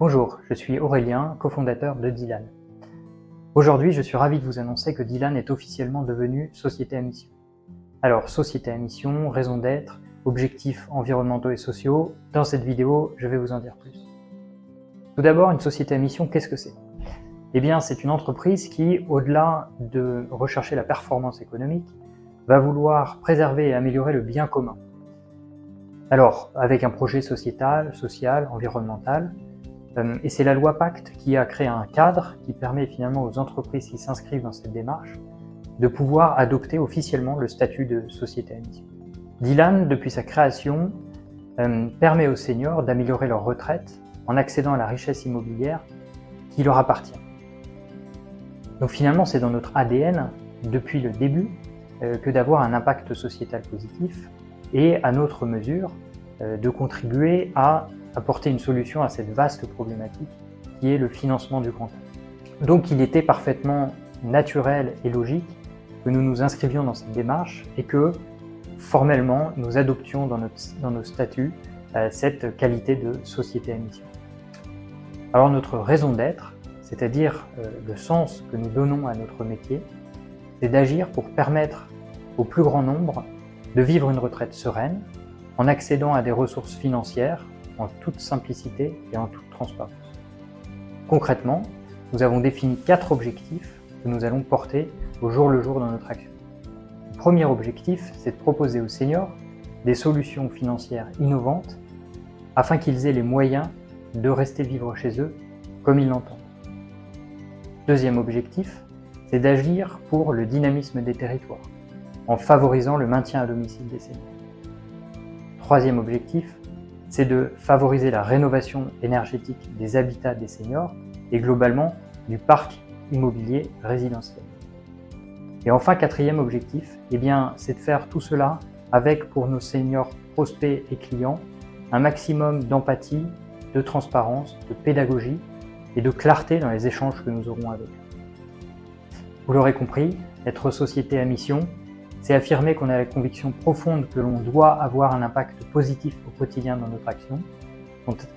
Bonjour, je suis Aurélien, cofondateur de Dylan. Aujourd'hui, je suis ravi de vous annoncer que Dylan est officiellement devenue société à mission. Alors, société à mission, raison d'être, objectifs environnementaux et sociaux, dans cette vidéo, je vais vous en dire plus. Tout d'abord, une société à mission, qu'est-ce que c'est ? Eh bien, c'est une entreprise qui, au-delà de rechercher la performance économique, va vouloir préserver et améliorer le bien commun. Alors, avec un projet sociétal, social, environnemental, et c'est la loi Pacte qui a créé un cadre qui permet finalement aux entreprises qui s'inscrivent dans cette démarche de pouvoir adopter officiellement le statut de société à mission. Dylan, depuis sa création, permet aux seniors d'améliorer leur retraite en accédant à la richesse immobilière qui leur appartient. Donc finalement, c'est dans notre ADN, depuis le début, que d'avoir un impact sociétal positif et à notre mesure, de contribuer à apporter une solution à cette vaste problématique qui est le financement du grand âge. Donc il était parfaitement naturel et logique que nous nous inscrivions dans cette démarche et que formellement nous adoptions dans nos statuts cette qualité de société à mission. Alors notre raison d'être, c'est-à-dire le sens que nous donnons à notre métier, c'est d'agir pour permettre au plus grand nombre de vivre une retraite sereine en accédant à des ressources financières en toute simplicité et en toute transparence. Concrètement, nous avons défini 4 objectifs que nous allons porter au jour le jour dans notre action. Le premier objectif, c'est de proposer aux seniors des solutions financières innovantes afin qu'ils aient les moyens de rester vivre chez eux comme ils l'entendent. Deuxième objectif, c'est d'agir pour le dynamisme des territoires en favorisant le maintien à domicile des seniors. Troisième objectif, c'est de favoriser la rénovation énergétique des habitats des seniors et globalement du parc immobilier résidentiel. Et enfin, quatrième objectif, c'est de faire tout cela avec, pour nos seniors prospects et clients, un maximum d'empathie, de transparence, de pédagogie et de clarté dans les échanges que nous aurons avec eux. Vous l'aurez compris, être société à mission, c'est affirmer qu'on a la conviction profonde que l'on doit avoir un impact positif au quotidien dans notre action.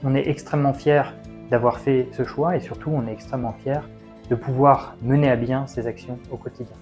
On est extrêmement fiers d'avoir fait ce choix et surtout on est extrêmement fiers de pouvoir mener à bien ces actions au quotidien.